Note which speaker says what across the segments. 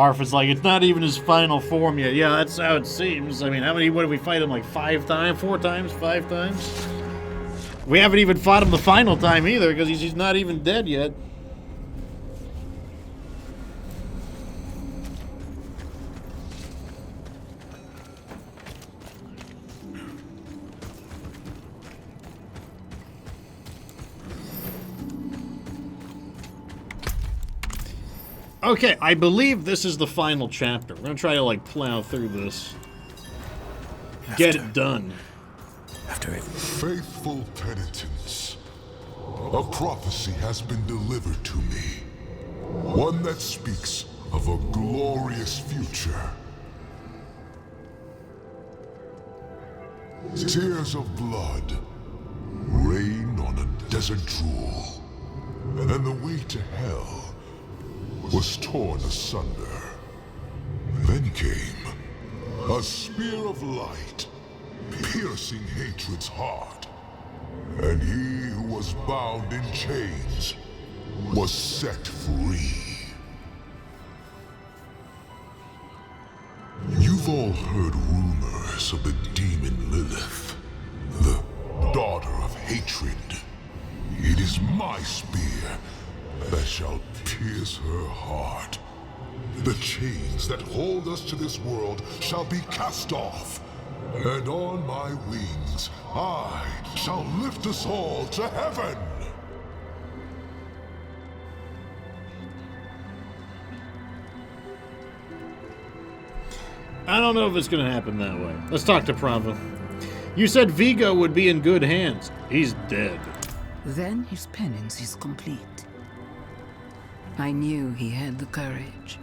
Speaker 1: Arthur's like, it's not even his final form yet. Yeah, that's how it seems. I mean, what did we fight him, like 5 times? 4 times? 5 times? We haven't even fought him the final time either, because he's not even dead yet. Okay, I believe this is the final chapter. We're gonna try to, like, plow through this. Get it done.
Speaker 2: After it.
Speaker 3: Faithful penitents, a prophecy has been delivered to me. One that speaks of a glorious future. Tears of blood rain on a desert drool, and the way to hell was torn asunder. Then came a spear of light, piercing hatred's heart. And he who was bound in chains was set free. You've all heard rumors of the demon Lilith, the daughter of hatred. It is my spear that shall pierce her heart. The chains that hold us to this world shall be cast off, and on my wings I shall lift us all to heaven.
Speaker 1: I don't know if it's going to happen that way. Let's talk to Prava. You said Vigo would be in good hands. He's dead.
Speaker 4: Then his penance is complete. I knew he had the courage.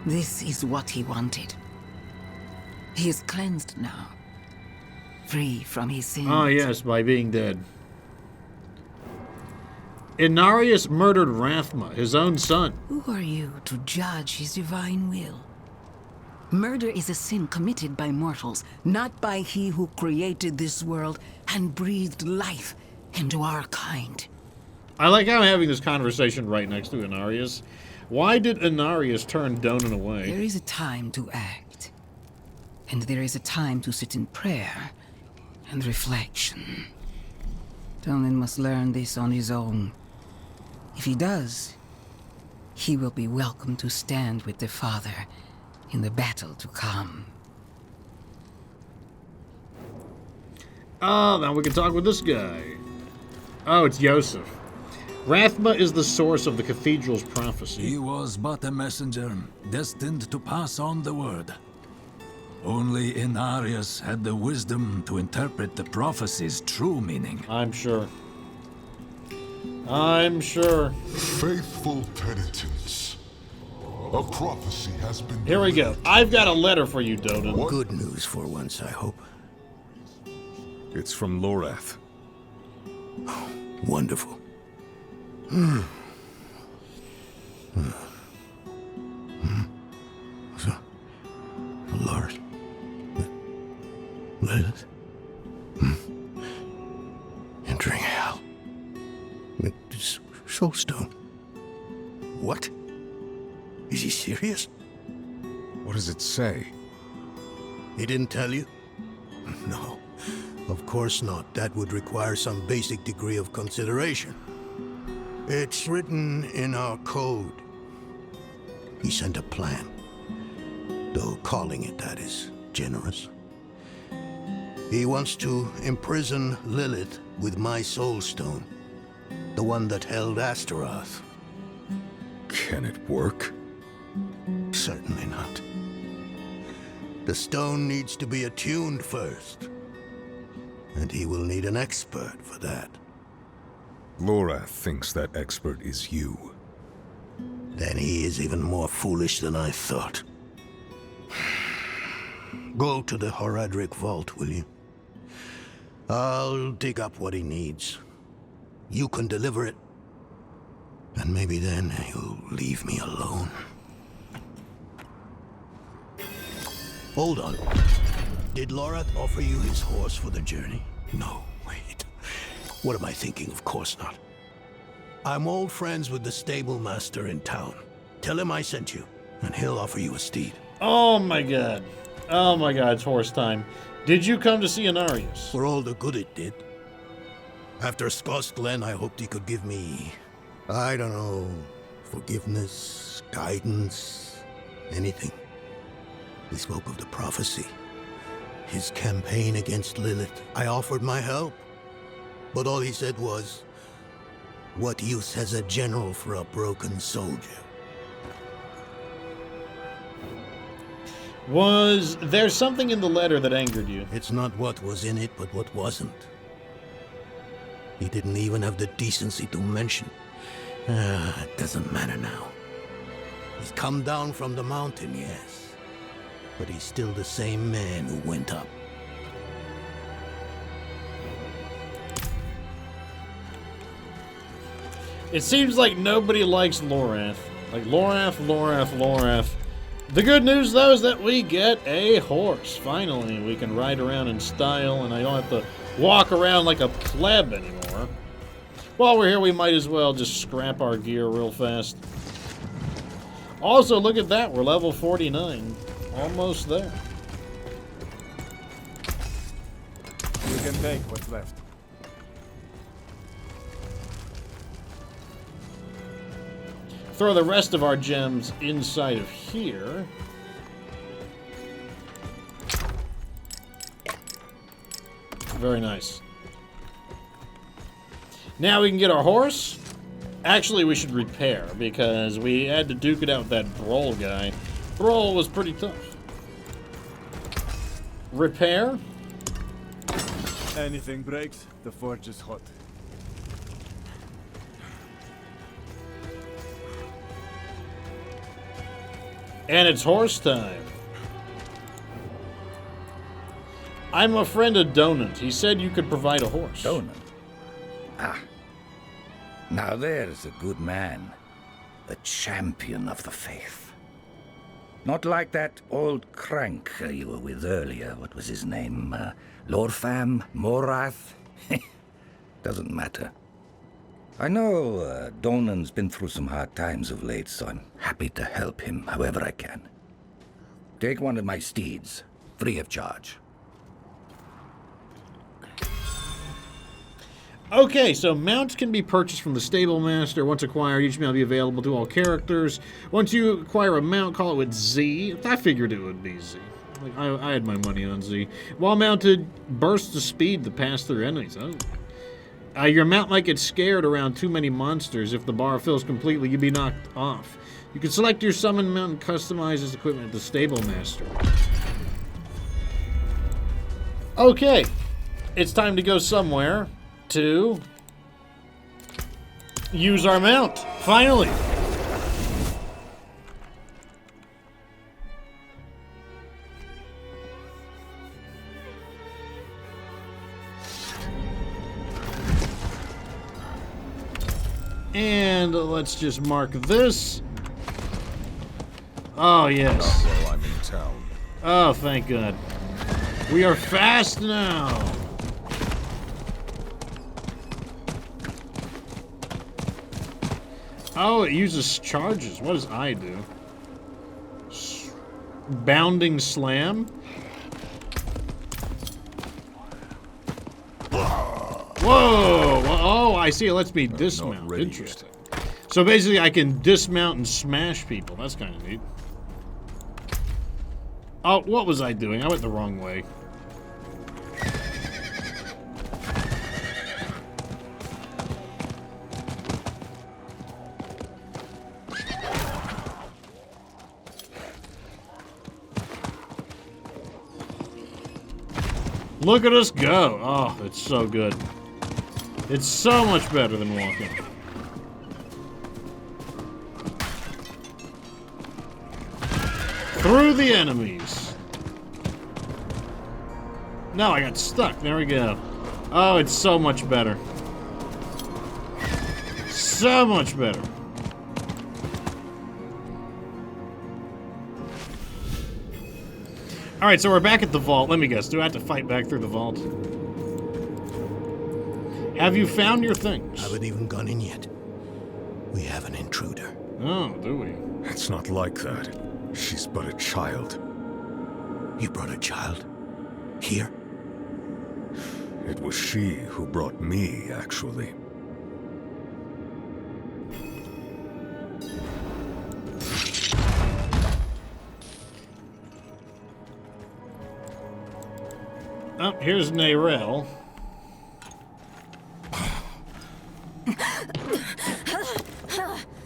Speaker 4: This is what he wanted. He is cleansed now, free from his sins.
Speaker 1: Ah, yes, by being dead. Inarius murdered Rathma, his own son.
Speaker 4: Who are you to judge his divine will? Murder is a sin committed by mortals, not by he who created this world and breathed life into our kind.
Speaker 1: I like how I'm having this conversation right next to Inarius. Why did Inarius turn Donan away?
Speaker 4: There is a time to act, and there is a time to sit in prayer and reflection. Donan must learn this on his own. If he does, he will be welcome to stand with the Father in the battle to come.
Speaker 1: Oh, now we can talk with this guy. Oh, it's Yosef. Rathma is the source of the cathedral's prophecy.
Speaker 2: He was but a messenger, destined to pass on the word. Only Inarius had the wisdom to interpret the prophecy's true meaning.
Speaker 1: I'm sure. I'm sure.
Speaker 3: Faithful penitents, a prophecy has been
Speaker 1: Here we go. I've got a letter for you, Donan.
Speaker 5: Good news for once, I hope.
Speaker 6: It's from Lorath.
Speaker 5: Wonderful. So, Lord, Lilith, entering hell. Soulstone. What? Is he serious?
Speaker 6: What does it say?
Speaker 5: He didn't tell you? No, of course not. That would require some basic degree of consideration. It's written in our code. He sent a plan, though calling it that is generous. He wants to imprison Lilith with my soulstone, the one that held Astaroth.
Speaker 6: Can it work?
Speaker 5: Certainly not. The stone needs to be attuned first, and he will need an expert for that.
Speaker 6: Lorath thinks that expert is you.
Speaker 5: Then he is even more foolish than I thought. Go to the Horadric vault, will you? I'll dig up what he needs. You can deliver it. And maybe then he'll leave me alone. Hold on. Did Lorath offer you his horse for the journey? No, wait. What am I thinking? Of course not. I'm old friends with the stable master in town. Tell him I sent you. and he'll offer you a steed.
Speaker 1: Oh my god. Oh my god, it's horse time. Did you come to see Anarius?
Speaker 5: For all the good it did. After Scott's Glen, I hoped he could give me, I don't know, forgiveness, guidance, anything. He spoke of the prophecy, his campaign against Lilith. I offered my help, but all he said was, "What use has a general for a broken soldier?"
Speaker 1: Was there something in the letter that angered you?
Speaker 5: It's not what was in it, but what wasn't. He didn't even have the decency to mention. It doesn't matter now. He's come down from the mountain, yes. But he's still the same man who went up.
Speaker 1: It seems like nobody likes Lorath. Like, Lorath. The good news, though, is that we get a horse. Finally, we can ride around in style, and I don't have to walk around like a pleb anymore. While we're here, we might as well just scrap our gear real fast. Also, look at that. We're level 49. Almost there.
Speaker 7: You can take what's left.
Speaker 1: Throw the rest of our gems inside of here. Very nice. Now we can get our horse. Actually, we should repair, because we had to duke it out with that Broll guy. Broll was pretty tough. Repair.
Speaker 7: Anything breaks, the forge is hot.
Speaker 1: And it's horse time. I'm a friend of Donant. He said you could provide a horse.
Speaker 8: Donant? Ah. Now there's a good man. A champion of the faith. Not like that old crank you were with earlier. What was his name? Lorfam? Morath? Doesn't matter. I know Donan's been through some hard times of late, so I'm happy to help him however I can. Take one of my steeds, free of charge.
Speaker 1: Okay, so mounts can be purchased from the stable master. Once acquired, each mount will be available to all characters. Once you acquire a mount, call it with Z. I figured it would be Z. Like, I had my money on Z. While mounted, bursts of speed to pass through enemies. Oh. Your mount might get scared around too many monsters. If the bar fills completely, you'd be knocked off. You can select your summon mount and customize this equipment at the stable master. Okay, it's time to go somewhere to use our mount. Finally. And let's just mark this. Oh, yes.
Speaker 6: Not while I'm in town.
Speaker 1: Oh, thank God. We are fast now. Oh, it uses charges. What does I do? Bounding slam? Whoa! Oh, I see. It lets me dismount. Interesting. So basically, I can dismount and smash people. That's kind of neat. Oh, what was I doing? I went the wrong way. Look at us go. Oh, it's so good. It's so much better than walking. Through the enemies. No, I got stuck. There we go. Oh, it's so much better. So much better. Alright, so we're back at the vault. Let me guess. Do I have to fight back through the vault? Have you found your things?
Speaker 5: Haven't even gone in yet. We have an intruder.
Speaker 1: Oh, do we?
Speaker 6: It's not like that. She's but a child.
Speaker 5: You brought a child? Here?
Speaker 6: It was she who brought me, actually.
Speaker 1: Oh, here's Nayrel.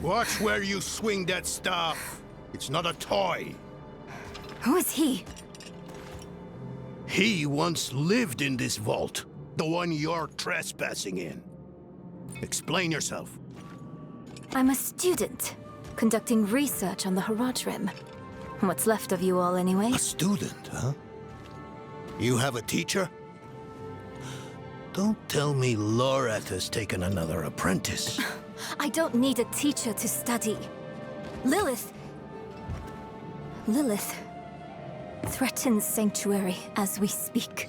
Speaker 5: Watch where you swing that staff. It's not a toy.
Speaker 9: Who is he?
Speaker 5: He once lived in this vault. The one you're trespassing in. Explain yourself.
Speaker 9: I'm a student, conducting research on the Haradrim. What's left of you all, anyway?
Speaker 5: A student, huh? You have a teacher? Don't tell me Lorath has taken another apprentice.
Speaker 9: I don't need a teacher to study. Lilith threatens Sanctuary as we speak.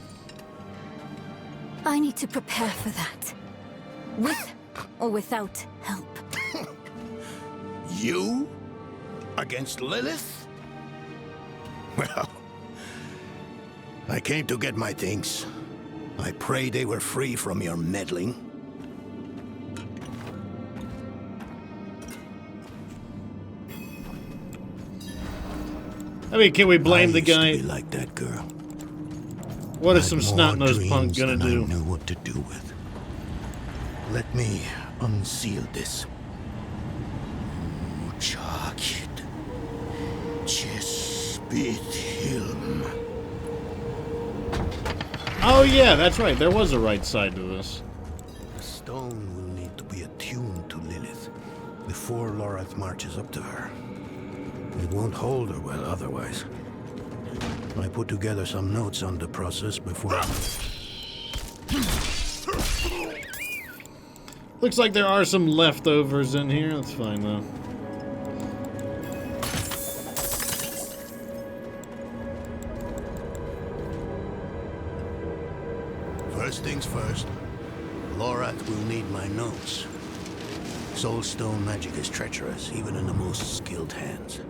Speaker 9: I need to prepare for that. With or without help.
Speaker 5: You? Against Lilith? Well, I came to get my things. I pray they were free from your meddling.
Speaker 1: I mean, can we blame the
Speaker 5: I used to
Speaker 1: guy?
Speaker 5: be like that girl.
Speaker 1: What is
Speaker 5: Had
Speaker 1: some
Speaker 5: more
Speaker 1: snot-nosed punk
Speaker 5: dreams
Speaker 1: gonna
Speaker 5: than
Speaker 1: do?
Speaker 5: I knew what to do with. Let me unseal this. Jacket. Chespit Hilm.
Speaker 1: Oh yeah, that's right. There was a right side to this.
Speaker 5: The stone will need to be attuned to Lilith before Lorath marches up to her. It won't hold her well otherwise. I put together some notes on the process before...
Speaker 1: Looks like there are some leftovers in here. That's fine though.
Speaker 5: First things first, Lorath will need my notes. Soulstone magic is treacherous, even in the most skilled hands.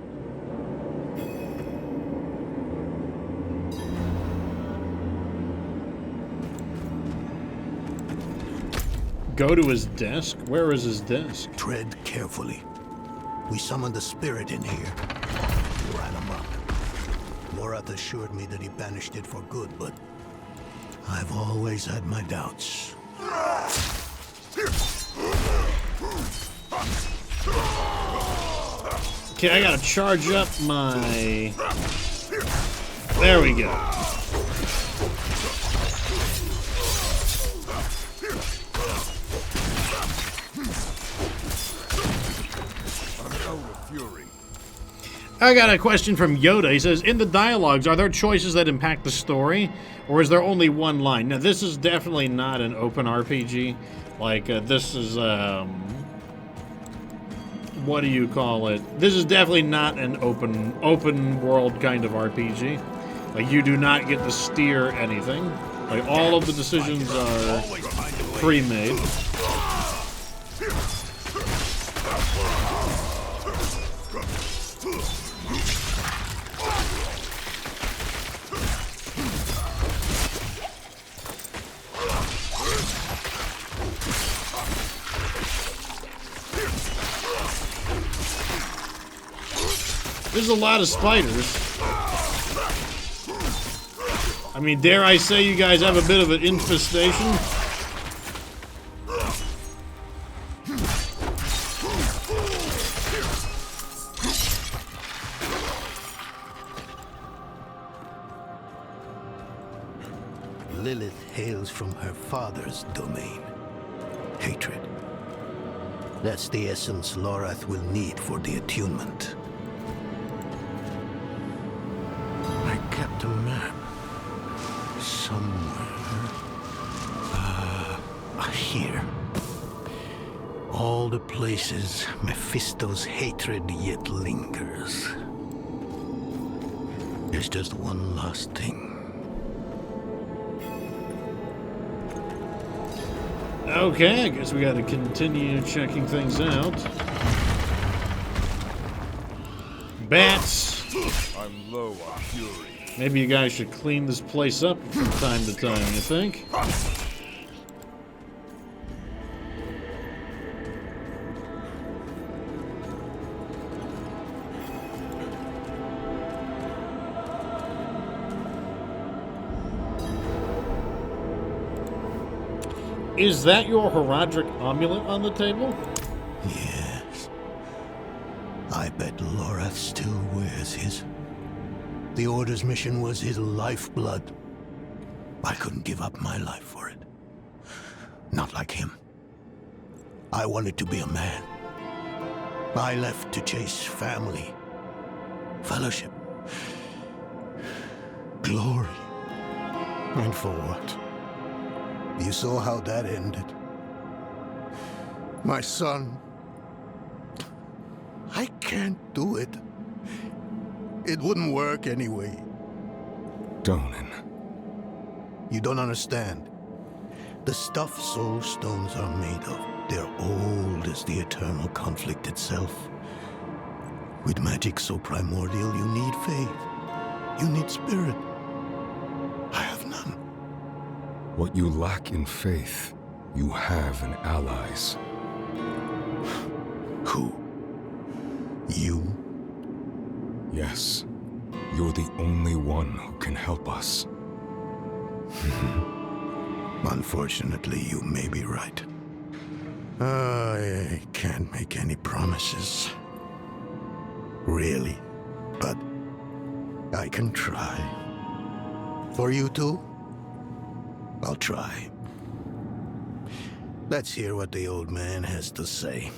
Speaker 1: Go to his desk? Where is his desk?
Speaker 5: Tread carefully. We summoned the spirit in here. He ran amok. Lorath assured me that he banished it for good, but I've always had my doubts.
Speaker 1: Okay, I gotta charge up my... There we go. I got a question from Yoda. He says, in the dialogues, are there choices that impact the story? Or is there only one line? Now, this is definitely not an open RPG. Like, this is, what do you call it? This is definitely not an open world kind of RPG. Like, you do not get to steer anything. Like, all of the decisions are pre-made. There's a lot of spiders. I mean, dare I say you guys have a bit of an infestation?
Speaker 5: Lilith hails from her father's domain. Hatred. That's the essence Lorath will need for the attunement. I kept a map. Somewhere. Here. All the places Mephisto's hatred yet lingers. There's just one last thing.
Speaker 1: Okay, I guess we gotta continue checking things out. Bats.
Speaker 7: I'm low on fury.
Speaker 1: Maybe you guys should clean this place up from time to time, you think? Is that your Heraldric amulet on the table?
Speaker 5: Yes. I bet Lorath still wears his. The Order's mission was his lifeblood. I couldn't give up my life for it. Not like him. I wanted to be a man. I left to chase family, fellowship, glory. And for what? You saw how that ended. My son. I can't do it. It wouldn't work anyway.
Speaker 6: Donan.
Speaker 5: You don't understand. The stuff soul stones are made of, they're old as the eternal conflict itself. With magic so primordial, you need faith. You need spirit. I have none.
Speaker 6: What you lack in faith, you have in allies.
Speaker 5: Who? You?
Speaker 6: Yes. You're the only one who can help us.
Speaker 5: Unfortunately, you may be right. I can't make any promises. Really. But I can try. For you two, I'll try. Let's hear what the old man has to say.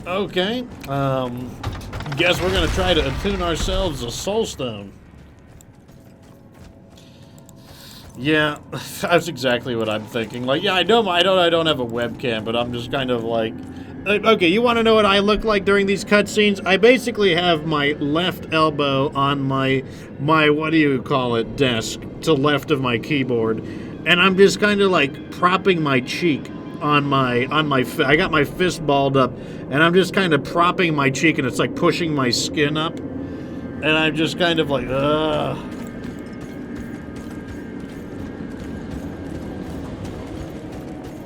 Speaker 1: Okay. Guess we're gonna try to attune ourselves a soulstone. Yeah, that's exactly what I'm thinking. Like, yeah, I don't have a webcam, but I'm just kind of like, okay, you want to know what I look like during these cutscenes? I basically have my left elbow on my what do you call it, desk to left of my keyboard, and I'm just kind of like propping my cheek on my I got my fist balled up, and I'm just kind of propping my cheek, and it's like pushing my skin up, and I'm just kind of like, ugh.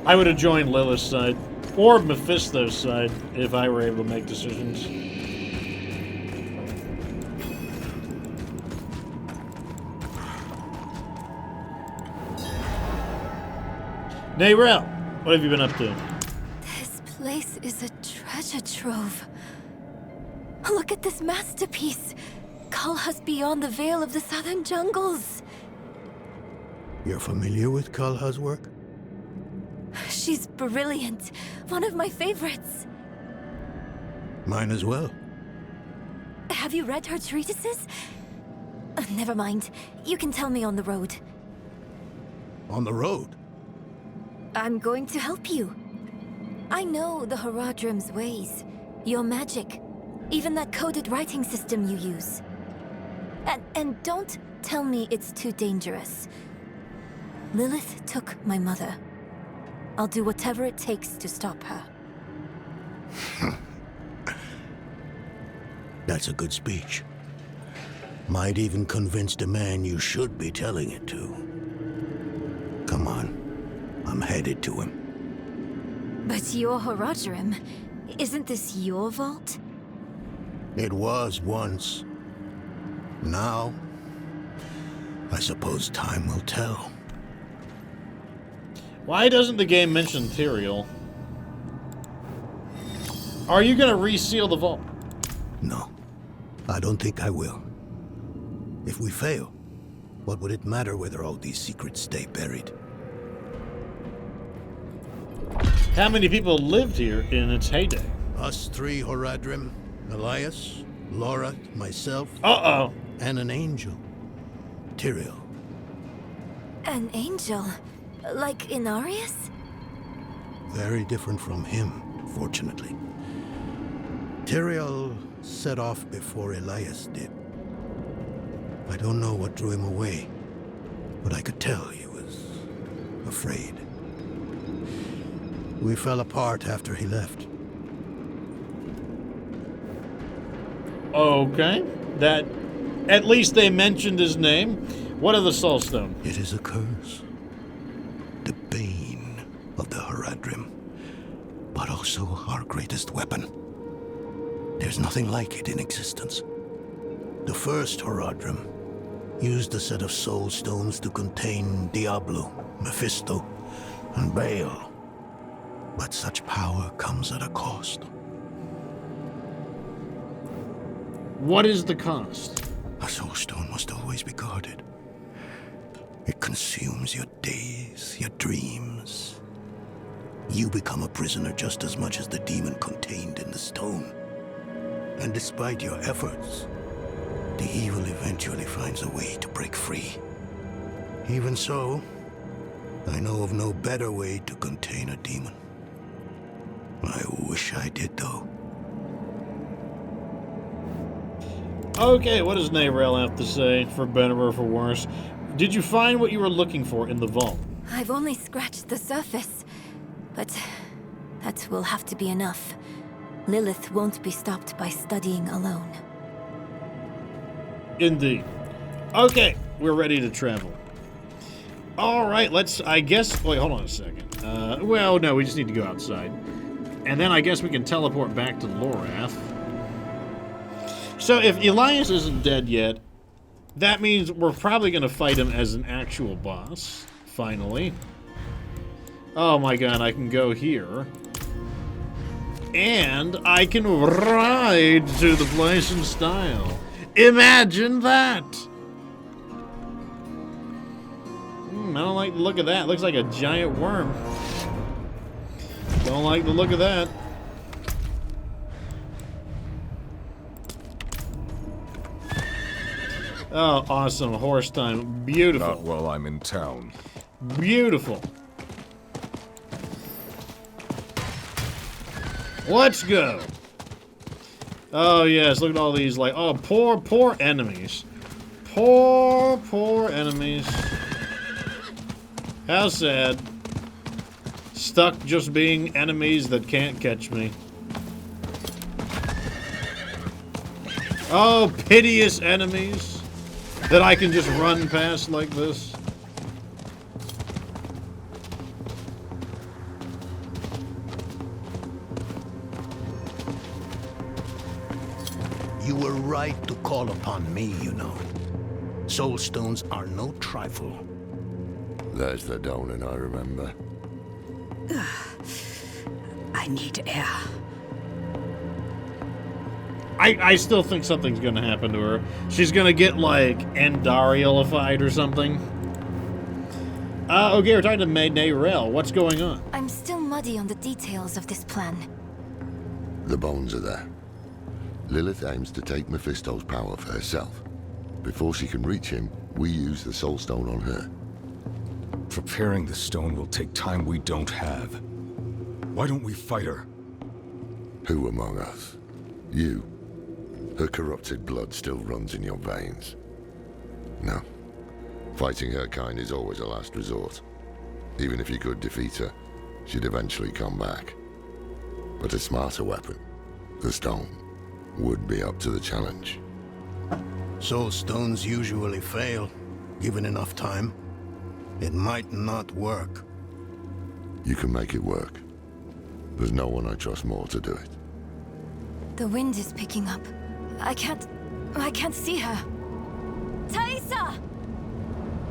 Speaker 1: I would have joined Lilith's side, or Mephisto's side, if I were able to make decisions. Nayrel, what have you been up to?
Speaker 9: This place is a treasure trove. Look at this masterpiece. Kalha's beyond the veil of the southern jungles.
Speaker 5: You're familiar with Kalha's work?
Speaker 9: She's brilliant. One of my favorites.
Speaker 5: Mine as well.
Speaker 9: Have you read her treatises? Never mind. You can tell me on the road.
Speaker 5: On the road?
Speaker 9: I'm going to help you. I know the Haradrim's ways. Your magic. Even that coded writing system you use. And don't tell me it's too dangerous. Lilith took my mother. I'll do whatever it takes to stop her.
Speaker 5: That's a good speech. Might even convince the man you should be telling it to. Come on. I'm headed to him.
Speaker 9: But you're Haradrim. Isn't this your vault?
Speaker 5: It was once. Now, I suppose time will tell.
Speaker 1: Why doesn't the game mention Tyrael? Are you gonna reseal the vault?
Speaker 5: No, I don't think I will. If we fail, what would it matter whether all these secrets stay buried?
Speaker 1: How many people lived here in its heyday?
Speaker 5: Us three, Haradrim, Elias, Laura, myself,
Speaker 1: Uh-oh.
Speaker 5: and an angel. Tyrael.
Speaker 9: An angel? Like Inarius?
Speaker 5: Very different from him, fortunately. Tyrael set off before Elias did. I don't know what drew him away, but I could tell he was afraid. We fell apart after he left.
Speaker 1: Okay. That... At least they mentioned his name. What of the Soulstone?
Speaker 5: It is a curse. The bane of the Haradrim. But also our greatest weapon. There's nothing like it in existence. The first Haradrim used a set of soul stones to contain Diablo, Mephisto, and Baal. But such power comes at a cost.
Speaker 1: What is the cost?
Speaker 5: A soul stone must always be guarded. It consumes your days, your dreams. You become a prisoner just as much as the demon contained in the stone. And despite your efforts, the evil eventually finds a way to break free. Even so, I know of no better way to contain a demon. I wish I did, though.
Speaker 1: Okay, what does Nayrel have to say, for better or for worse? Did you find what you were looking for in the vault?
Speaker 9: I've only scratched the surface, but that will have to be enough. Lilith won't be stopped by studying alone.
Speaker 1: Indeed. Okay, we're ready to travel. Alright, let's, I guess, wait, hold on a second. Well, no, we just need to go outside. And then I guess we can teleport back to Lorath. So if Elias isn't dead yet, that means we're probably going to fight him as an actual boss, finally. Oh my god, I can go here. And I can ride to the place in style. Imagine that! I don't like the look of that. Looks like a giant worm. Don't like the look of that. Oh, awesome. Horse time. Beautiful.
Speaker 6: Not while I'm in town.
Speaker 1: Beautiful. Let's go. Oh, yes. Look at all these, like, oh, poor, poor enemies. Poor, poor enemies. How sad. Stuck just being enemies that can't catch me. Oh, piteous enemies that I can just run past like this.
Speaker 5: You were right to call upon me, you know. Soul stones are no trifle.
Speaker 10: There's the Dolan I remember.
Speaker 4: I need air.
Speaker 1: I still think something's gonna happen to her. She's gonna get, like, Andarielified or something. Okay, we're talking to Nayrel. What's going on?
Speaker 9: I'm still muddy on the details of this plan.
Speaker 10: The bones are there. Lilith aims to take Mephisto's power for herself. Before she can reach him, we use the Soul Stone on her.
Speaker 6: Preparing the stone will take time we don't have. Why don't we fight her?
Speaker 10: Who among us? You. Her corrupted blood still runs in your veins. No. Fighting her kind is always a last resort. Even if you could defeat her, she'd eventually come back. But a smarter weapon, the stone, would be up to the challenge.
Speaker 5: Soul stones usually fail, given enough time. It might not work.
Speaker 10: You can make it work. There's no one I trust more to do it.
Speaker 9: The wind is picking up. I can't see her. Thaisa!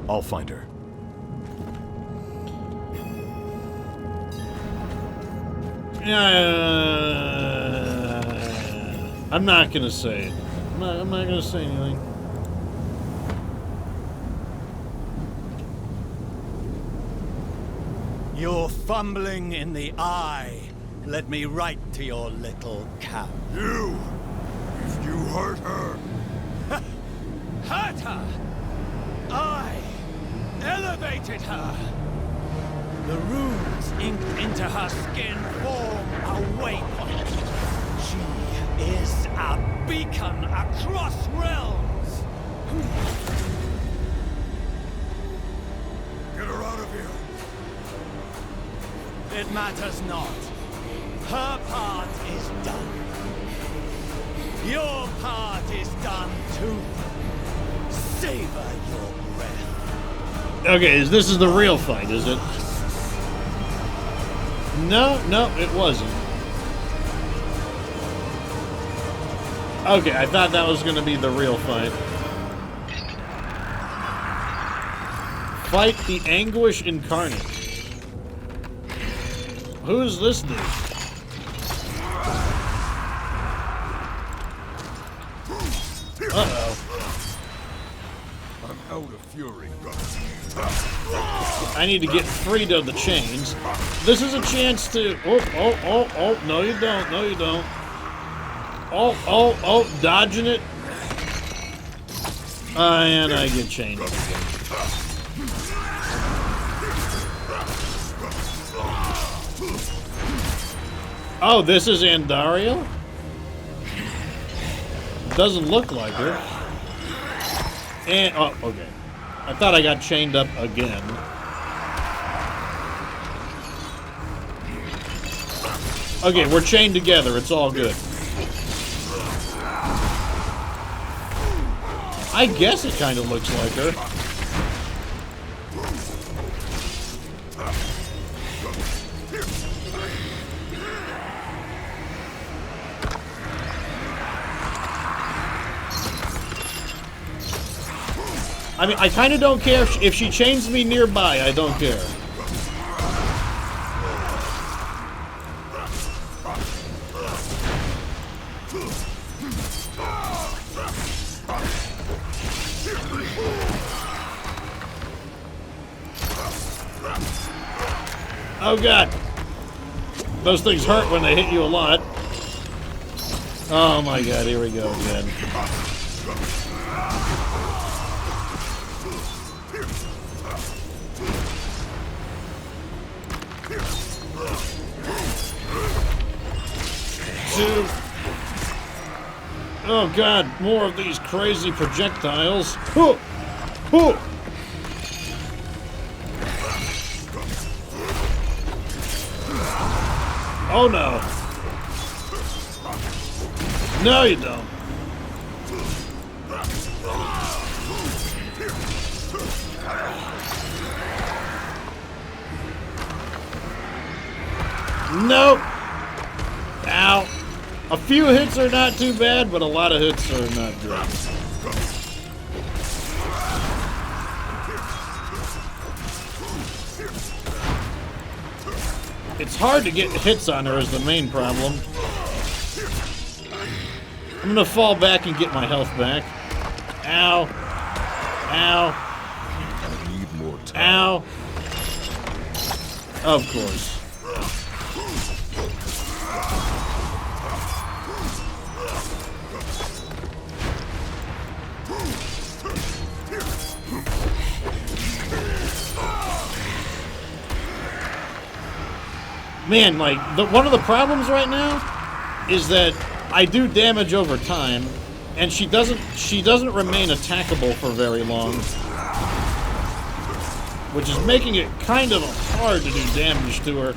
Speaker 6: I'll find her.
Speaker 1: I'm not gonna say it. I'm not gonna say anything.
Speaker 11: You're fumbling in the eye. Let me write to your little cow.
Speaker 3: You! If you hurt her...
Speaker 11: Hurt her! I elevated her! The runes inked into her skin form a waypoint. She is a beacon across realms!
Speaker 3: Get her out of here!
Speaker 11: It matters not. Her part is done. Your part is done too. Savor your breath.
Speaker 1: Okay, this is the real fight, is it? No, it wasn't. Okay, I thought that was going to be the real fight. Fight the Anguish Incarnate. Who's this dude? Uh-oh.
Speaker 7: I'm out of fury.
Speaker 1: I need to get freed of the chains. This is a chance to... Oh, no you don't, no you don't. Oh, dodging it. And I get chained up again. Oh, this is Andariel? Doesn't look like her. And, oh, okay. I thought I got chained up again. Okay, we're chained together. It's all good. I guess it kind of looks like her. I mean, I kind of don't care if she chains me nearby. I don't care. Oh god, those things hurt when they hit you a lot. Oh my god, here we go again. Two. Oh god, more of these crazy projectiles. Hoo! Hoo! Oh no. No, you don't. Nope. Ow. A few hits are not too bad, but a lot of hits are not good. It's hard to get hits on her is the main problem. I'm gonna fall back and get my health back. Ow. Ow.
Speaker 7: I need more time.
Speaker 1: Ow. Of course. Man, like, one of the problems right now is that I do damage over time, and she doesn't remain attackable for very long, which is making it kind of hard to do damage to her.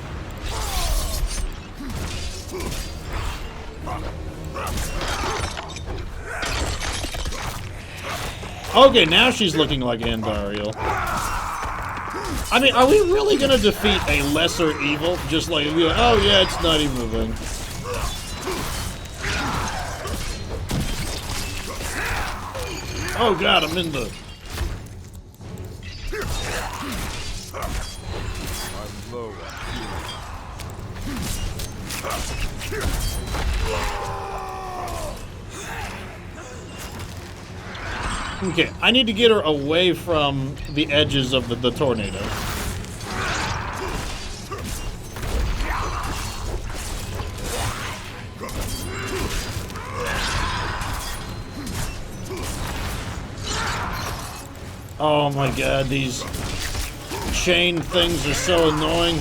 Speaker 1: Okay, now she's looking like Andariel. I mean, are we really gonna defeat a lesser evil? Just like, oh yeah, it's not even a thing. Oh god, I'm in the...
Speaker 7: I'm low on fury.
Speaker 1: Okay, I need to get her away from the edges of the tornado. Oh my god, these chain things are so annoying.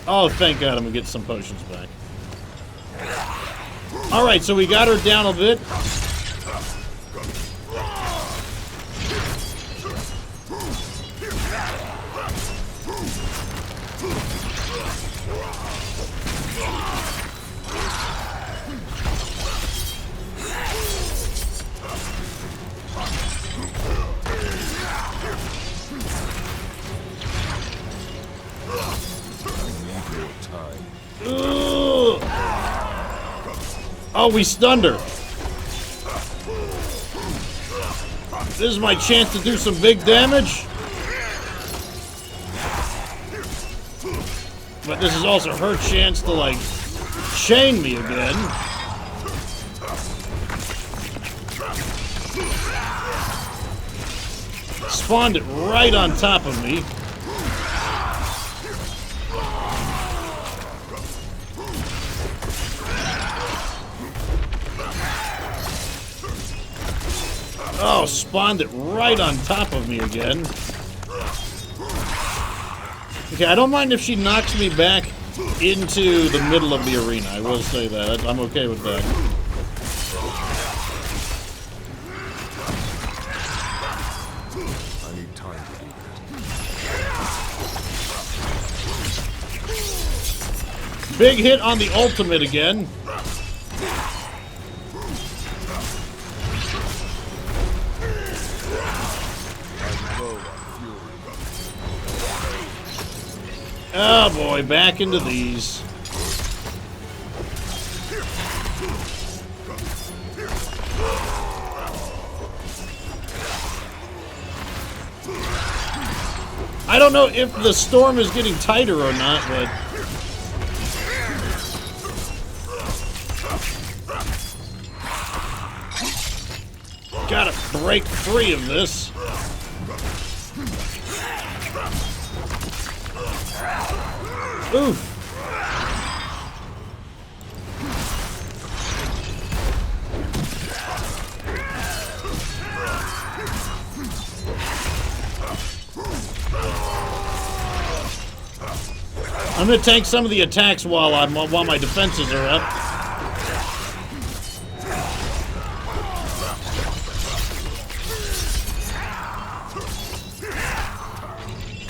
Speaker 1: Oh, thank God, I'm gonna get some potions back. Alright, so we got her down a bit. Oh, we stunned her. This is my chance to do some big damage. But this is also her chance to, like, chain me again. Spawned it right on top of me. Oh, spawned it right on top of me again. Okay, I don't mind if she knocks me back into the middle of the arena. I will say that. I'm okay with that.
Speaker 7: I need time to do that.
Speaker 1: Big hit on the ultimate again. Oh boy, back into these. I don't know if the storm is getting tighter or not, but... Gotta break free of this. Oof. I'm gonna tank some of the attacks while my defenses are up.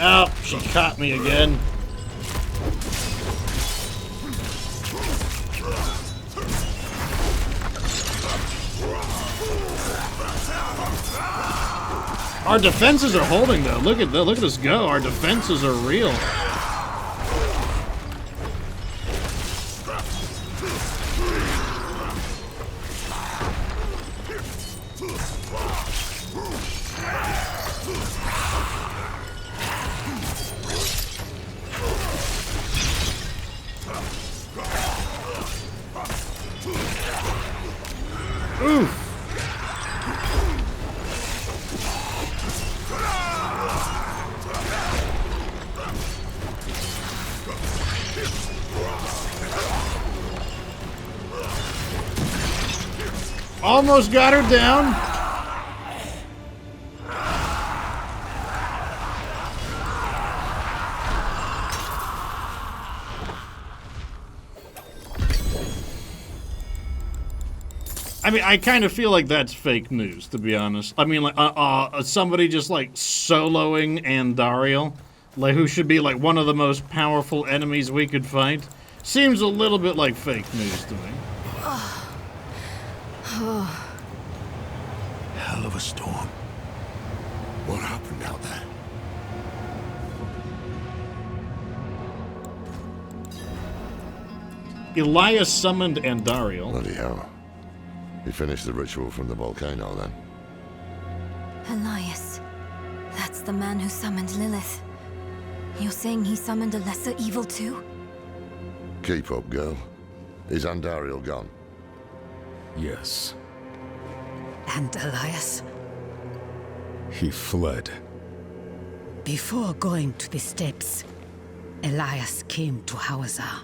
Speaker 1: Oh, she caught me again. Our defenses are holding though. Look at us go. Our defenses are real. Oof. Almost got her down. I mean, I kind of feel like that's fake news, to be honest. I mean, like, somebody just, like, soloing Andariel, like, who should be, like, one of the most powerful enemies we could fight, seems a little bit like fake news to me.
Speaker 5: Hell of a storm.
Speaker 10: What happened out there?
Speaker 1: Elias summoned Andariel.
Speaker 10: Bloody hell. He finished the ritual from the volcano, then.
Speaker 9: Elias. That's the man who summoned Lilith. You're saying he summoned a lesser evil too?
Speaker 10: Keep up, girl. Is Andariel gone?
Speaker 6: Yes.
Speaker 12: And Elias?
Speaker 6: He fled.
Speaker 12: Before going to the steps, Elias came to Hawazar,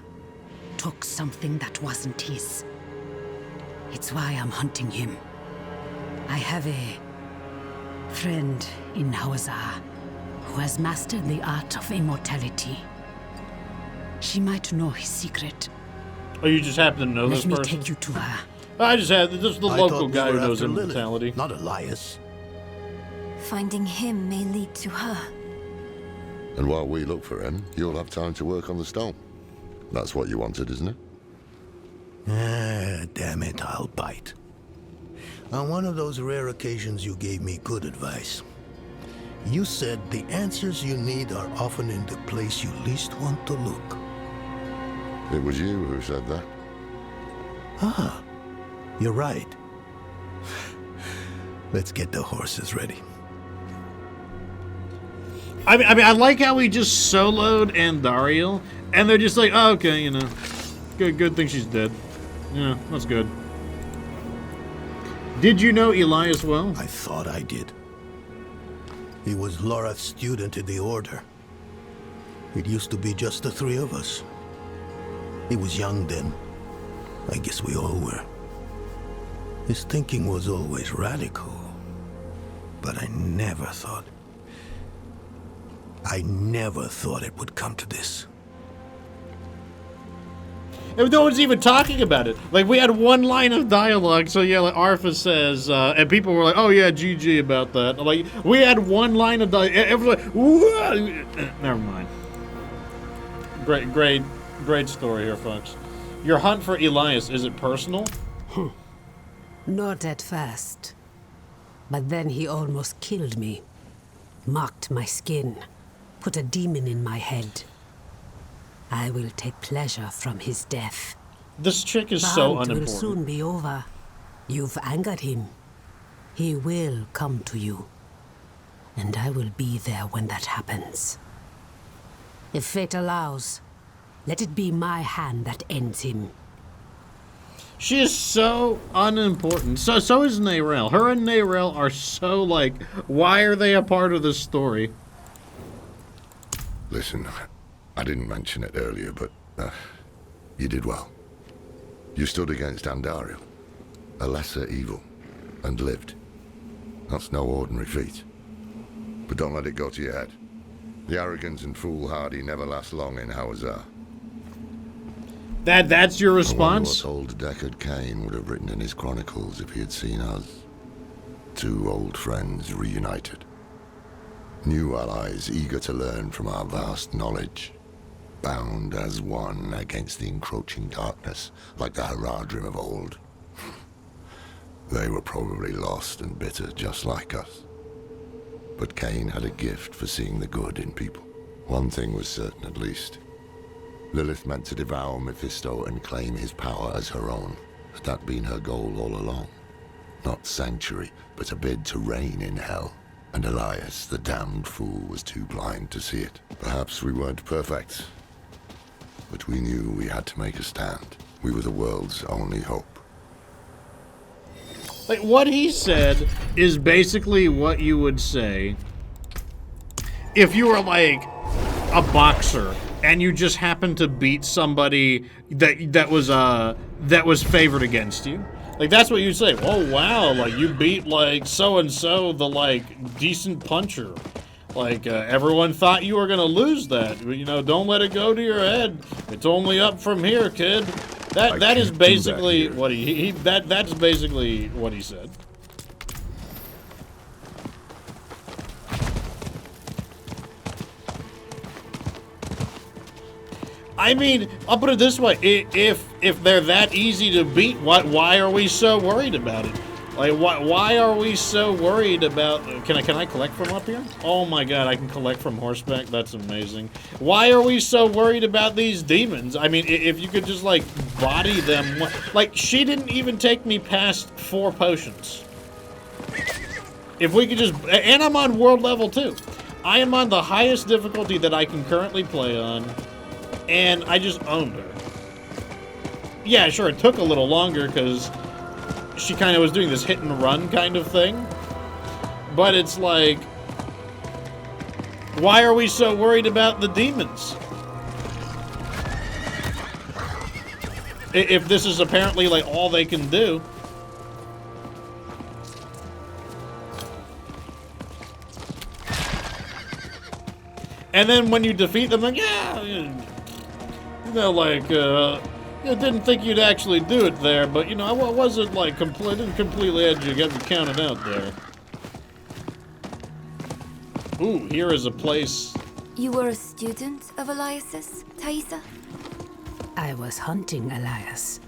Speaker 12: took something that wasn't his. It's why I'm hunting him. I have a friend in Hawazar who has mastered the art of immortality. She might know his secret.
Speaker 1: Oh, you just happen to know this person?
Speaker 12: Let me take you to her.
Speaker 1: I just had just the
Speaker 5: I
Speaker 1: local
Speaker 5: thought we
Speaker 1: guy who
Speaker 5: were
Speaker 1: knows
Speaker 5: after
Speaker 1: immortality.
Speaker 5: Lilith, not Elias.
Speaker 9: Finding him may lead to her.
Speaker 10: And while we look for him, you'll have time to work on the stone. That's what you wanted, isn't it?
Speaker 5: Ah, damn it, I'll bite. On one of those rare occasions you gave me good advice. You said the answers you need are often in the place you least want to look.
Speaker 10: It was you who said that.
Speaker 5: Ah, you're right. Let's get the horses ready.
Speaker 1: I mean, I like how he just soloed Andariel, and they're just like, oh, okay, you know, good thing she's dead. Yeah, that's good. Did you know Elias well?
Speaker 5: I thought I did. He was Lorath's student in the Order. It used to be just the three of us. He was young then. I guess we all were. His thinking was always radical. But I never thought it would come to this.
Speaker 1: And no one's even talking about it. Like, we had one line of dialogue, so yeah, like Arfa says, and people were like, oh yeah, GG about that. I'm like, we had one line of dialogue. Everyone's like, whoa! Never mind. Great story here, folks. Your hunt for Elias, is it personal?
Speaker 12: Not at first. But then he almost killed me. Marked my skin. Put a demon in my head. I will take pleasure from his death.
Speaker 1: This chick is
Speaker 12: The
Speaker 1: so
Speaker 12: hunt
Speaker 1: unimportant.
Speaker 12: will soon be over. You've angered him. He will come to you. And I will be there when that happens. If fate allows, let it be my hand that ends him.
Speaker 1: She is so unimportant. So is Neyrelle. Her and Neyrelle are so, like, why are they a part of this story?
Speaker 10: Listen, I didn't mention it earlier, but you did well. You stood against Andariel, a lesser evil, and lived. That's no ordinary feat. But don't let it go to your head. The arrogance and foolhardy never last long in Hawazar.
Speaker 1: That's your
Speaker 10: I
Speaker 1: response?
Speaker 10: wonder what old Deckard Cain would have written in his chronicles if he had seen us. Two old friends reunited. New allies eager to learn from our vast knowledge. Bound as one against the encroaching darkness, like the Haradrim of old. They were probably lost and bitter, just like us. But Cain had a gift for seeing the good in people. One thing was certain, at least. Lilith meant to devour Mephisto and claim his power as her own. Had that been her goal all along? Not sanctuary, but a bid to reign in hell. And Elias, the damned fool, was too blind to see it. Perhaps we weren't perfect, but we knew we had to make a stand. We were the world's only hope.
Speaker 1: Like, what he said is basically what you would say if you were, like, a boxer and you just happened to beat somebody that was favored against you. Like, that's what you'd say. Oh, wow, like, you beat, like, so-and-so, the, like, decent puncher. Like, everyone thought you were gonna lose that. You know, don't let it go to your head. It's only up from here, kid. That is basically what that's basically what he said. I mean, I'll put it this way: if they're that easy to beat, why are we so worried about it? Like, why are we so worried about? Can I collect from up here? Oh my God, I can collect from horseback. That's amazing. Why are we so worried about these demons? I mean, if you could just like body them, like she didn't even take me past 4 potions. If we could just, and I'm on world level 2. I am on the highest difficulty that I can currently play on. And I just owned her. Yeah, sure, it took a little longer because she kind of was doing this hit and run kind of thing. But it's like, why are we so worried about the demons? If this is apparently like all they can do. And then when you defeat them, like, yeah, you know, like, I didn't think you'd actually do it there, but, you know, I wasn't, like, didn't completely had you get me counted out there. Ooh, here is a place.
Speaker 9: You were a student of Elias's, Thaisa?
Speaker 12: I was hunting Elias.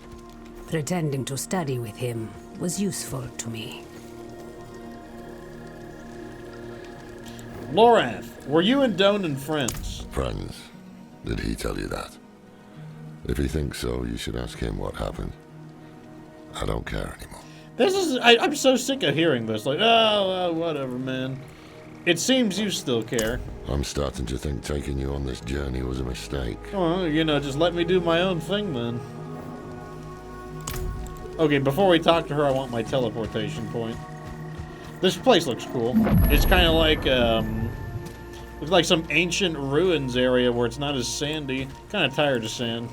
Speaker 12: Pretending to study with him was useful to me.
Speaker 1: Lorath, were you and Donan friends?
Speaker 10: Friends? Did he tell you that? If he thinks so, you should ask him what happened. I don't care anymore.
Speaker 1: This is... I'm so sick of hearing this. Like, oh, whatever, man. It seems you still care.
Speaker 10: I'm starting to think taking you on this journey was a mistake.
Speaker 1: Well, you know, just let me do my own thing, then. Okay, before we talk to her, I want my teleportation point. This place looks cool. It's kind of like, looks like some ancient ruins area where it's not as sandy. Kind of tired of sand.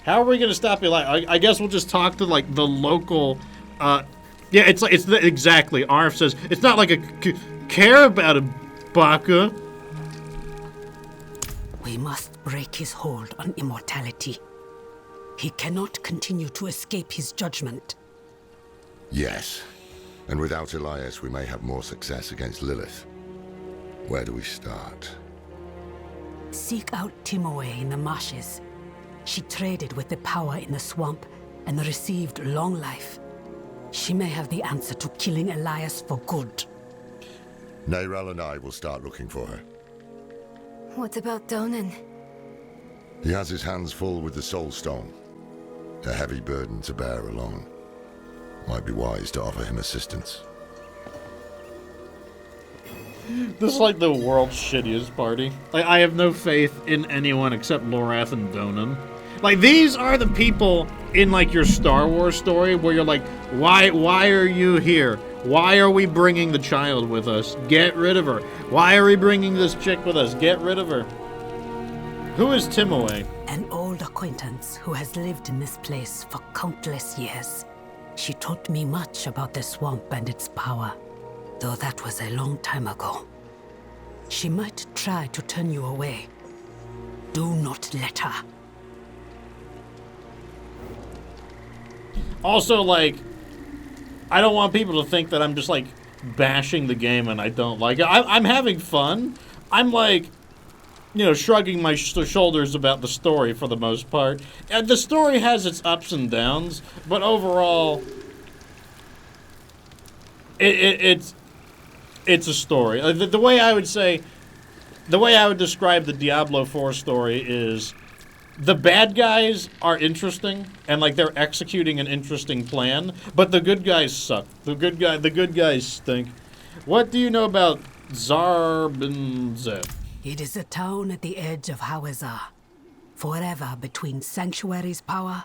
Speaker 1: How are we going to stop Eli? I guess we'll just talk to, like, the local, yeah, exactly. Arf says, it's not like a care about him, Baka.
Speaker 12: We must break his hold on immortality. He cannot continue to escape his judgment.
Speaker 10: Yes. And without Elias, we may have more success against Lilith. Where do we start?
Speaker 12: Seek out Timoe in the marshes. She traded with the power in the swamp and received long life. She may have the answer to killing Elias for good.
Speaker 10: Neyrel and I will start looking for her.
Speaker 9: What about Donan?
Speaker 10: He has his hands full with the Soul Stone. A heavy burden to bear alone. Might be wise to offer him assistance.
Speaker 1: This is like the world's shittiest party. Like, I have no faith in anyone except Lorath and Donan. Like, these are the people in, like, your Star Wars story where you're like, why are you here? Why are we bringing the child with us? Get rid of her. Why are we bringing this chick with us? Get rid of her. Who is Timoe?
Speaker 12: An old acquaintance who has lived in this place for countless years. She taught me much about the swamp and its power, though that was a long time ago. She might try to turn you away. Do not let her.
Speaker 1: Also, like, I don't want people to think that I'm just, like, bashing the game and I don't like it. I'm having fun. I'm, like, you know, shrugging my shoulders about the story for the most part. And the story has its ups and downs, but overall, it's a story. The way I would say, the way I would describe the Diablo 4 story is the bad guys are interesting and, like, they're executing an interesting plan, but the good guys suck. The good guys stink. What do you know about Zarbinzet?
Speaker 12: It is a town at the edge of Hawazar, forever between Sanctuary's power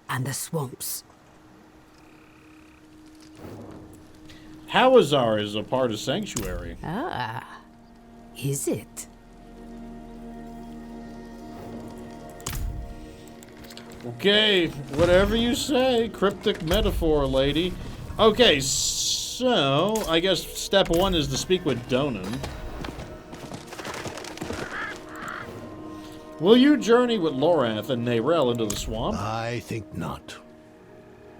Speaker 12: and the swamps.
Speaker 1: Hawazar is a part of Sanctuary.
Speaker 12: Ah, is it?
Speaker 1: Okay, whatever you say. Cryptic metaphor, lady. Okay, so I guess step one is to speak with Donan. Will you journey with Lorath and Neyrel into the swamp?
Speaker 5: I think not.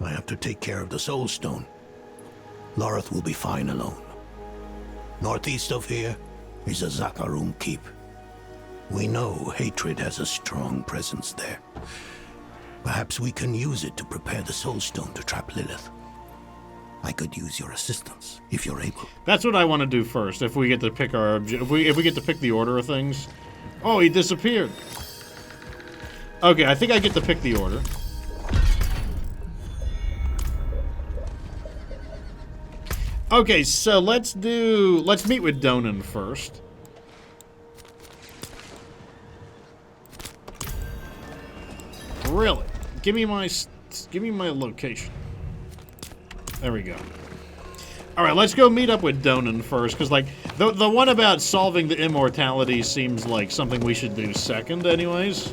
Speaker 5: I have to take care of the Soul Stone. Lorath will be fine alone. Northeast of here is a Zakarum keep. We know hatred has a strong presence there. Perhaps we can use it to prepare the Soul Stone to trap Lilith. I could use your assistance, if you're able.
Speaker 1: That's what I want to do first, if we get to pick our if we get to pick the order of things. Oh, he disappeared. Okay, I think I get to pick the order. Okay, so let's meet with Donan first. Really? Give me my location. There we go. All right, let's go meet up with Donan first, because, like, the one about solving the immortality seems like something we should do second, anyways.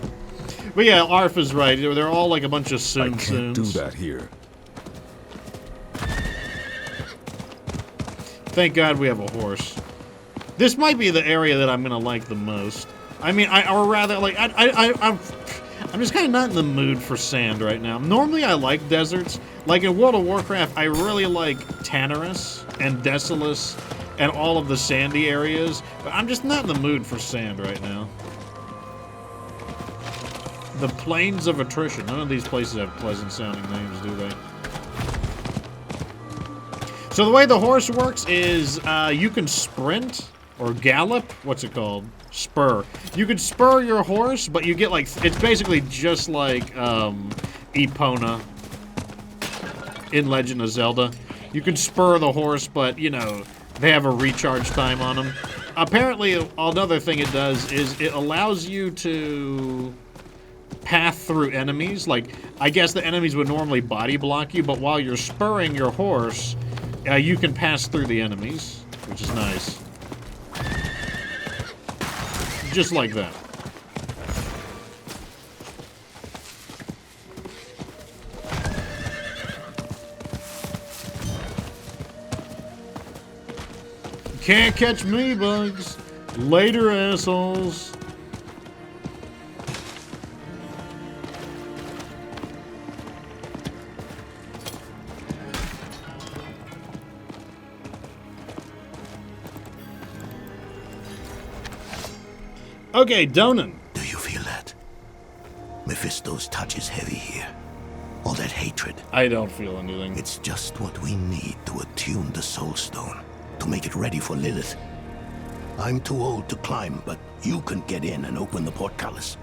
Speaker 1: But yeah, Arf is right. They're all like a bunch of soon.
Speaker 6: I can't do that here.
Speaker 1: Thank God we have a horse. This might be the area that I'm gonna like the most. I mean, or rather, like, I'm just kind of not in the mood for sand right now. Normally I like deserts. Like in World of Warcraft, I really like Tanarus and Desolus and all of the sandy areas, but I'm just not in the mood for sand right now. The Plains of Attrition. None of these places have pleasant sounding names, do they? So the way the horse works is you can sprint or gallop. What's it called? Spur. You can spur your horse, but you get like, it's basically just like Epona in Legend of Zelda. You can spur the horse, but you know, they have a recharge time on them. Apparently, another thing it does is it allows you to path through enemies. Like, I guess the enemies would normally body block you, but while you're spurring your horse, you can pass through the enemies, which is nice. Just like that. Can't catch me, bugs. Later, assholes. Okay, Donan.
Speaker 5: Do you feel that? Mephisto's touch is heavy here. All that hatred.
Speaker 1: I don't feel anything.
Speaker 5: It's just what we need to attune the Soul Stone, to make it ready for Lilith. I'm too old to climb, but you can get in and open the portcullis.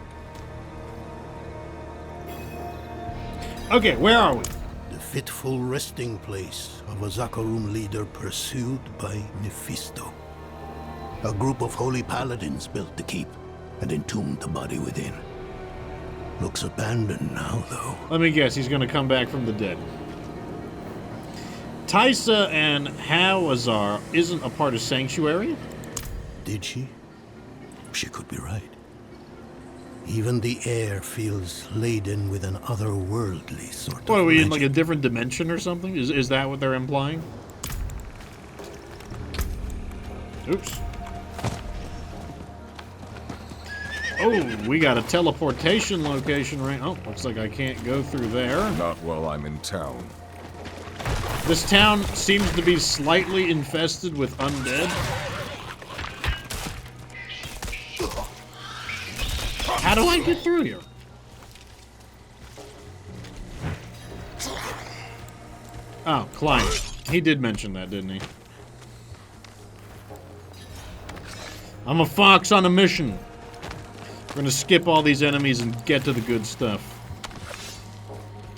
Speaker 1: Okay, where are we?
Speaker 5: The fitful resting place of a Zakarum leader pursued by Mephisto. A group of holy paladins built the keep and entombed the body within. Looks abandoned now, though.
Speaker 1: Let me guess, he's gonna come back from the dead. Tysa and Hawazar isn't a part of Sanctuary?
Speaker 5: Did she? She could be right. Even the air feels laden with an otherworldly sort of
Speaker 1: What, are we in
Speaker 5: magic.
Speaker 1: like a different dimension or something? Is that what they're implying? Oops. Oh, we got a teleportation location right. Oh, looks like I can't go through there.
Speaker 6: Not while I'm in town.
Speaker 1: This town seems to be slightly infested with undead. How do I get through here? Oh, climb. He did mention that, didn't he? I'm a fox on a mission. We're gonna skip all these enemies and get to the good stuff.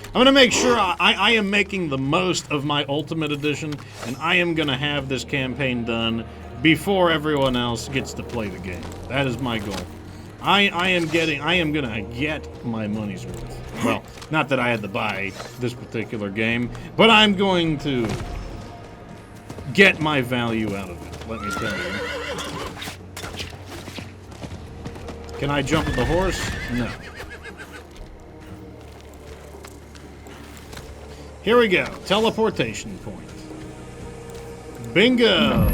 Speaker 1: I'm gonna make sure I am making the most of my Ultimate Edition, and I am gonna have this campaign done before everyone else gets to play the game. That is my goal. I am gonna get my money's worth. Well, not that I had to buy this particular game, but I'm going to get my value out of it, let me tell you. Can I jump with the horse? No. Here we go. Teleportation point. Bingo!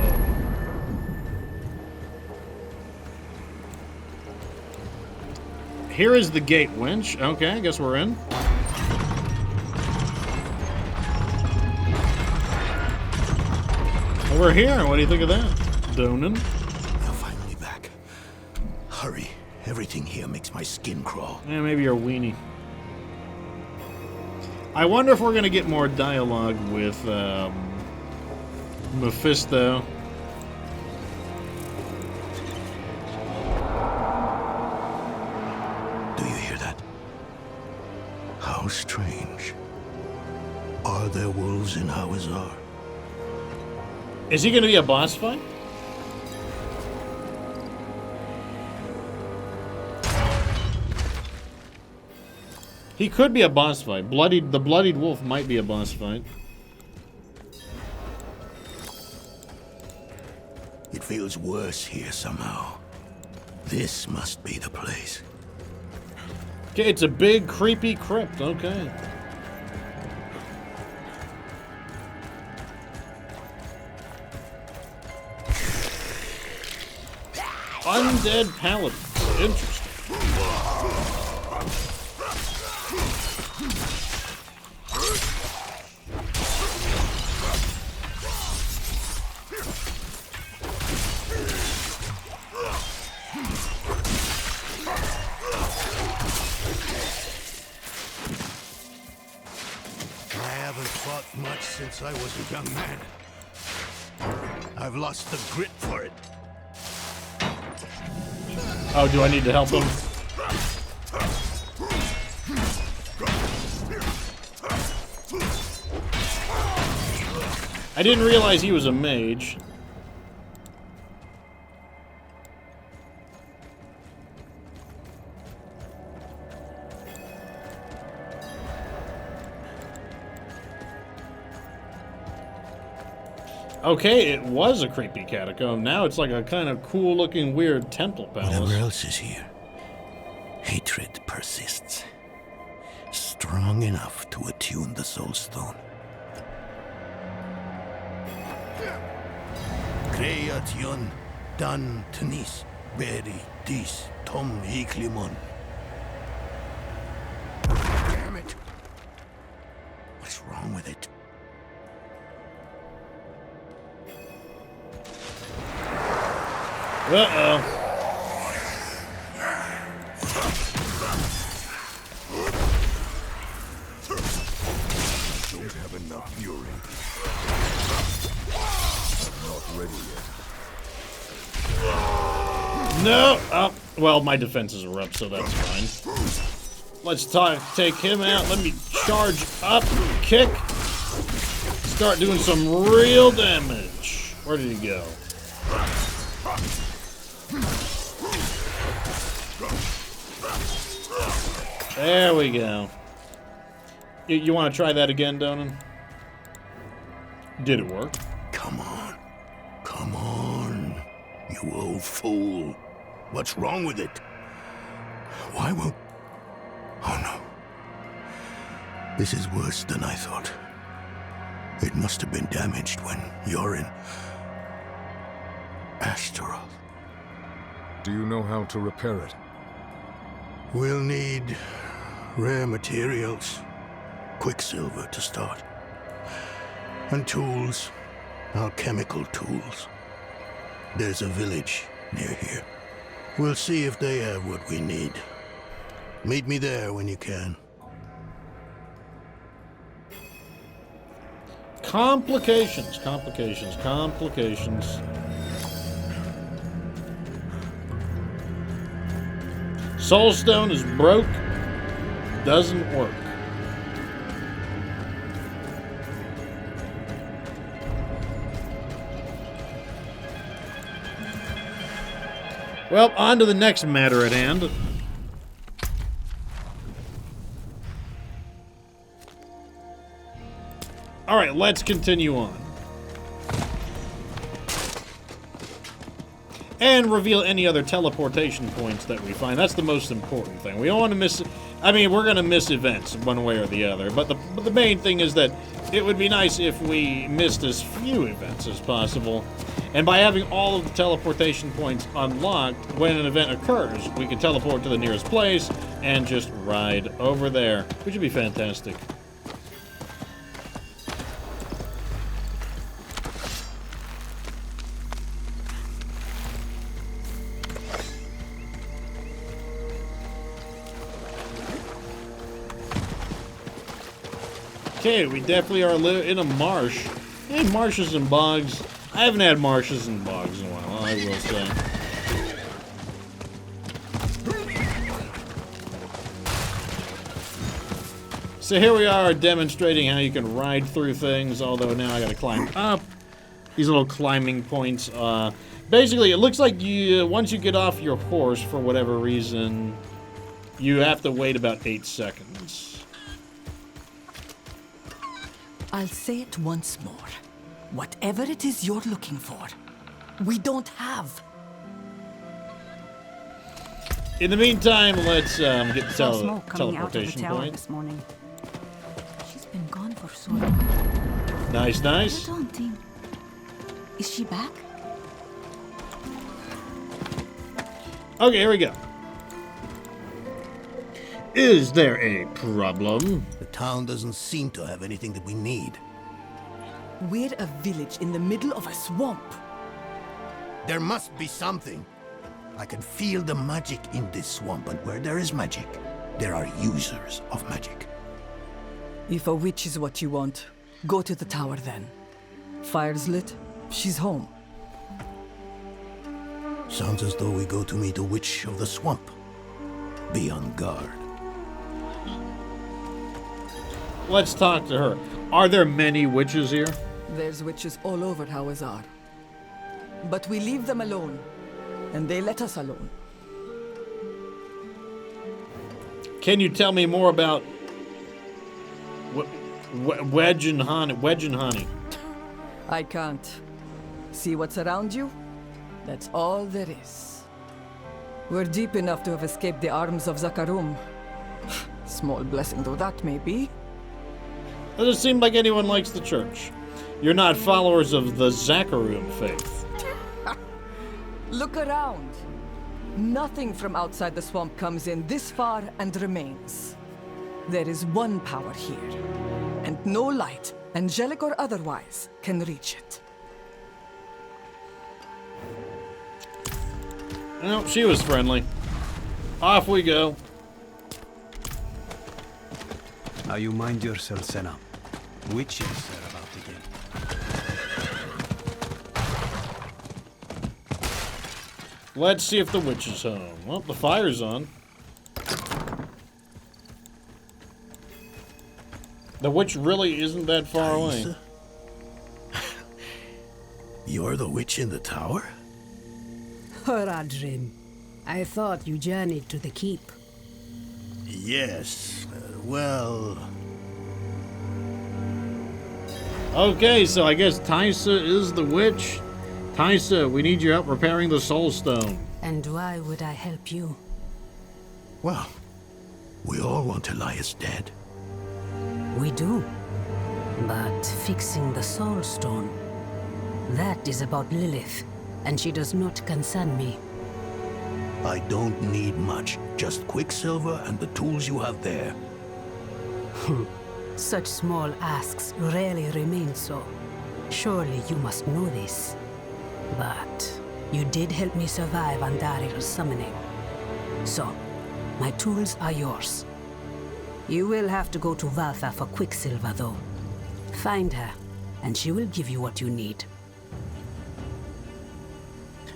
Speaker 1: Here is the gate winch. Okay, I guess we're in. Well, we're here. What do you think of that, Donan?
Speaker 5: You're finally back. Hurry. Everything here makes my skin crawl.
Speaker 1: Yeah, maybe you're a weenie. I wonder if we're going to get more dialogue with Mephisto.
Speaker 5: Do you hear that? How strange. Are there wolves in Hawazar?
Speaker 1: Is he going to be a boss fight? He could be a boss fight. The Bloodied Wolf might be a boss fight.
Speaker 5: It feels worse here somehow. This must be the place.
Speaker 1: Okay, it's a big, creepy crypt. Okay. Undead Paladins. Interesting.
Speaker 5: since I was a young man. I've lost the grit for it.
Speaker 1: Oh, do I need to help him? I didn't realize he was a mage. Okay, it was a creepy catacomb. Now it's like a kind of cool-looking, weird temple palace.
Speaker 5: Whatever else is here, hatred persists. Strong enough to attune the Soul Stone. Creation dan tenis beri dis tom iklimon. Damn it! What's wrong with it?
Speaker 1: Uh-oh.
Speaker 3: Don't have enough fury. I'm not ready yet.
Speaker 1: No! Oh, well, my defenses are up, so that's fine. Let's take him out. Let me charge up, kick. Start doing some real damage. Where did he go? There we go. You want to try that again, Donan? Did it work?
Speaker 5: Come on. Come on. You old fool. What's wrong with it? Why won't... Oh no. This is worse than I thought. It must have been damaged when you're in... Astaroth.
Speaker 6: Do you know how to repair it?
Speaker 5: We'll need rare materials. Quicksilver to start. And tools. Alchemical tools. There's a village near here. We'll see if they have what we need. Meet me there when you can.
Speaker 1: Complications, complications, complications. Soulstone is broke. Doesn't work. Well, on to the next matter at hand. Alright, let's continue on. And reveal any other teleportation points that we find. That's the most important thing. We don't want to miss... I mean, we're going to miss events one way or the other. But the main thing is that it would be nice if we missed as few events as possible. And by having all of the teleportation points unlocked, when an event occurs, we can teleport to the nearest place and just ride over there, which would be fantastic. Okay, we definitely are in a marsh. Hey, marshes and bogs. I haven't had marshes and bogs in a while, I will say. So here we are demonstrating how you can ride through things, although now I gotta climb up. These little climbing points. Basically, it looks like you once you get off your horse, for whatever reason, you have to wait about 8 seconds.
Speaker 13: I'll say it once more. Whatever it is you're looking for, we don't have.
Speaker 1: In the meantime, let's get the
Speaker 12: Smoke coming out of the
Speaker 1: teleportation
Speaker 12: tower
Speaker 1: point.
Speaker 12: this morning. She's been gone for so long.
Speaker 1: Nice, nice.
Speaker 12: Daunting. Is she back?
Speaker 1: Okay, here we go. Is there a problem?
Speaker 5: The town doesn't seem to have anything that we need.
Speaker 13: We're a village in the middle of a swamp.
Speaker 5: There must be something. I can feel the magic in this swamp, and where there is magic, there are users of magic.
Speaker 13: If a witch is what you want, Go to the tower then. Fire's lit. She's home.
Speaker 5: Sounds as though we go to meet a witch of the swamp. Be on guard.
Speaker 1: Let's talk to her. Are there many witches here?
Speaker 13: There's witches all over Hawazar. But we leave them alone, and they let us alone.
Speaker 1: Can you tell me more about Wedge and Honey?
Speaker 13: I can't. See what's around you? That's all there is. We're deep enough to have escaped the arms of Zakarum. Small blessing though that may be.
Speaker 1: Doesn't seem like anyone likes the church. You're not followers of the Zakarum faith.
Speaker 13: Look around. Nothing from outside the swamp comes in this far and remains. There is one power here, and no light, angelic or otherwise, can reach it.
Speaker 1: No, she was friendly. Off we go.
Speaker 7: Now you mind yourself, Senna. Witches are about to get.
Speaker 1: Let's see if the witch is home. Well, the fire's on. The witch really isn't that far away.
Speaker 5: You're the witch in the tower?
Speaker 12: Horadrim, I thought you journeyed to the keep.
Speaker 5: Yes, well...
Speaker 1: Okay, so I guess Tysa is the witch. Tysa, we need your help repairing the soul stone.
Speaker 12: And why would I help you?
Speaker 5: Well, we all want Elias dead.
Speaker 12: We do. But fixing the soul stone, that is about Lilith, and she does not concern me.
Speaker 5: I don't need much, just Quicksilver and the tools you have there.
Speaker 12: Such small asks rarely remain so. Surely you must know this. But you did help me survive Andariel's summoning. So, my tools are yours. You will have to go to Valtha for Quicksilver, though. Find her, and she will give you what you need.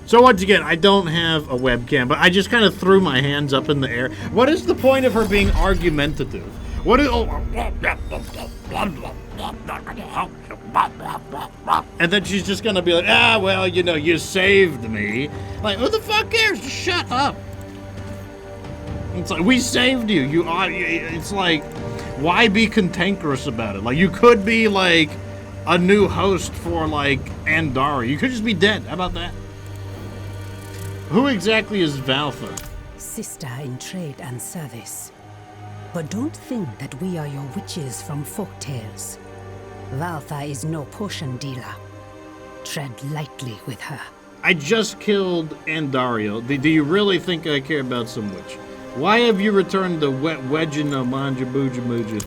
Speaker 1: So once again, I don't have a webcam, but I just kind of threw my hands up in the air. What is the point of her being argumentative? What is... And then she's just gonna be like, ah, well, you know, you saved me. Like, who the fuck cares? Just shut up. It's like, we saved you. You are. It's like, why be cantankerous about it? Like, you could be like a new host for like Andari. You could just be dead. How about that? Who exactly is Valtha?
Speaker 12: Sister in trade and service. But don't think that we are your witches from folktales. Valtha is no potion dealer. Tread lightly with her.
Speaker 1: I just killed Andariel. Do you really think I care about some witch? Why have you returned the Wedge and Manja Booja Mooja?